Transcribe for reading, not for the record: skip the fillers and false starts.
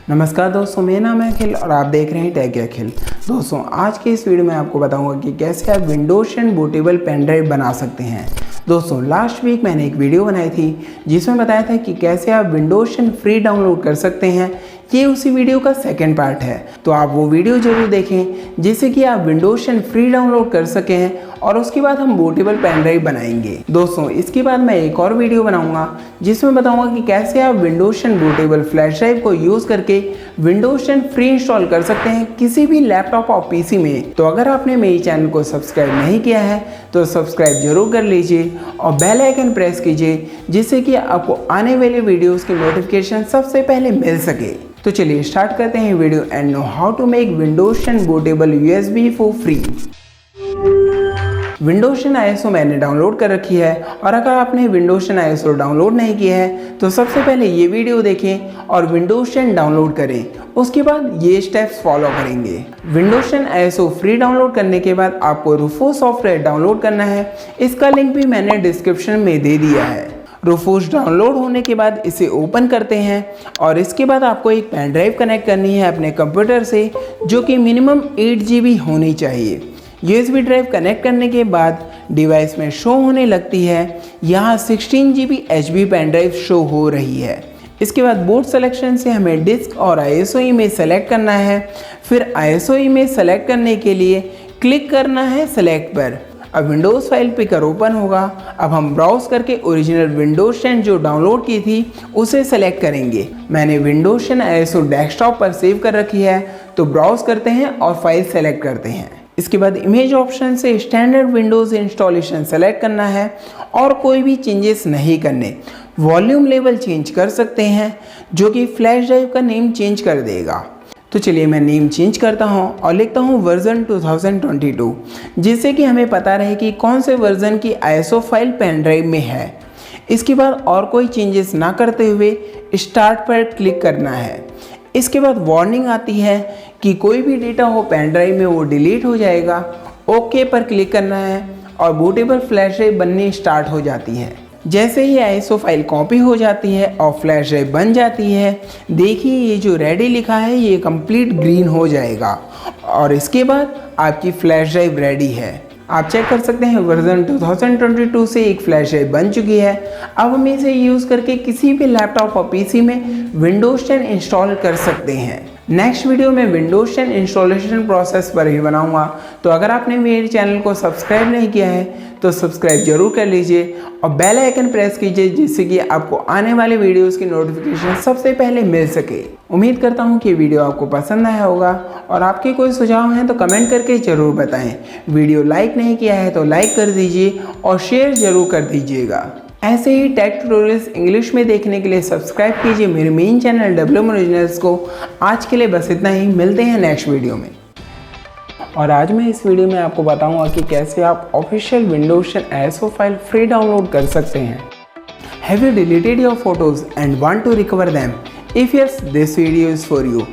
नमस्कार दोस्तों, मेरा नाम है अखिल और आप देख रहे हैं टेक अखिल। दोस्तों, आज के इस वीडियो में आपको बताऊंगा कि कैसे आप विंडोज 10 बूटेबल पेन ड्राइव बना सकते हैं। दोस्तों, लास्ट वीक मैंने एक वीडियो बनाई थी जिसमें बताया था कि कैसे आप विंडोज 10 फ्री डाउनलोड कर सकते हैं। ये उसी वीडियो का सेकंड पार्ट है, तो आप वो वीडियो जरूर देखें जिससे कि आप विंडोज 10 फ्री डाउनलोड कर सकें और उसके बाद हम बूटेबल पेन ड्राइव बनाएंगे। दोस्तों, इसके बाद मैं एक और वीडियो बनाऊंगा जिसमें बताऊंगा कि कैसे आप विंडोज 10 बूटेबल फ्लैश ड्राइव को यूज़ करके विंडोज 10 फ्री इंस्टॉल कर सकते हैं किसी भी लैपटॉप और पीसी में। तो अगर आपने मेरे चैनल को सब्सक्राइब नहीं किया है तो सब्सक्राइब जरूर कर लीजिए और बेल आइकन प्रेस कीजिए जिससे कि आपको आने वाले वीडियोस की नोटिफिकेशन सबसे पहले मिल सके। तो चलिए स्टार्ट करते हैं video and know how to make Windows 10 bootable USB for free. Windows 10 ISO मैंने डाउनलोड कर रखी है और अगर आपने विंडोज 10 ISO डाउनलोड नहीं किया है तो सबसे पहले ये वीडियो देखें और विंडोज 10 डाउनलोड करें। उसके बाद ये स्टेप्स फॉलो करेंगे। विंडोज 10 ISO फ्री डाउनलोड करने के बाद आपको रूफोस सॉफ्टवेयर डाउनलोड करना है। इसका लिंक भी मैंने डिस्क्रिप्शन में दे दिया है। रूफोस डाउनलोड होने के बाद इसे ओपन करते हैं और इसके बाद आपको एक पेन ड्राइव कनेक्ट करनी है अपने कंप्यूटर से, जो कि मिनिमम 8 GB होनी चाहिए। USB ड्राइव कनेक्ट करने के बाद डिवाइस में शो होने लगती है। यहाँ 16 GB HB pen drive show हो रही है। इसके बाद बोर्ड सिलेक्शन से हमें डिस्क और ISO इमेज सेलेक्ट करना है। फिर ISO इमेज सेलेक्ट करने के लिए क्लिक करना है सेलेक्ट पर। अब विंडोज़ फाइल पिकर ओपन होगा। अब हम ब्राउज़ करके ओरिजिनल विंडोज 10 जो डाउनलोड की थी उसे सेलेक्ट करेंगे। मैंने विंडोज 10 ISO डेस्कटॉप पर सेव कर रखी है, तो ब्राउज़ करते हैं और फाइल सेलेक्ट करते हैं। इसके बाद इमेज ऑप्शन से स्टैंडर्ड विंडोज़ इंस्टॉलेशन सेलेक्ट करना है और कोई भी चेंजेस नहीं करने। वॉल्यूम लेवल चेंज कर सकते हैं जो कि फ्लैश ड्राइव का नेम चेंज कर देगा। तो चलिए मैं नेम चेंज करता हूं और लिखता हूं वर्जन 2022, जिससे कि हमें पता रहे कि कौन से वर्जन की ISO फाइल पेन ड्राइव में है। इसके बाद और कोई चेंजेस ना करते हुए स्टार्ट पर क्लिक करना है। इसके बाद वार्निंग आती है कि कोई भी डेटा हो पेन ड्राइव में वो डिलीट हो जाएगा। ओके पर क्लिक करना है और बूटेबल फ्लैश ड्राइव बननी स्टार्ट हो जाती है। जैसे ही ISO फाइल कॉपी हो जाती है और फ्लैश ड्राइव बन जाती है, देखिए ये जो रेडी लिखा है ये कंप्लीट ग्रीन हो जाएगा और इसके बाद आपकी फ्लैश ड्राइव रेडी है। आप चेक कर सकते हैं वर्जन 2022 से एक फ्लैश ड्राइव बन चुकी है। अब हम इसे यूज़ करके किसी भी लैपटॉप और पीसी में विंडोज 10 इंस्टॉल कर सकते हैं। नेक्स्ट वीडियो में विंडोज 10 इंस्टॉलेशन प्रोसेस पर ही बनाऊंगा, तो अगर आपने मेरे चैनल को सब्सक्राइब नहीं किया है तो सब्सक्राइब जरूर कर लीजिए और बेल आइकन प्रेस कीजिए जिससे कि आपको आने वाले वीडियोस की नोटिफिकेशन सबसे पहले मिल सके। उम्मीद करता हूं कि वीडियो आपको पसंद आया होगा और आपके कोई सुझाव हैं तो कमेंट करके ज़रूर बताएं। वीडियो लाइक नहीं किया है तो लाइक कर दीजिए और शेयर ज़रूर कर दीजिएगा। ऐसे ही टेक ट्यूटोरियल्स इंग्लिश में देखने के लिए सब्सक्राइब कीजिए मेरे मेन चैनल WM ओरिजिनल्स को। आज के लिए बस इतना ही, मिलते हैं नेक्स्ट वीडियो में। और आज मैं इस वीडियो में आपको बताऊंगा कि कैसे आप official Windows 10 ISO file free download कर सकते हैं। Have you deleted your photos and want to recover them? If yes, this video is for you.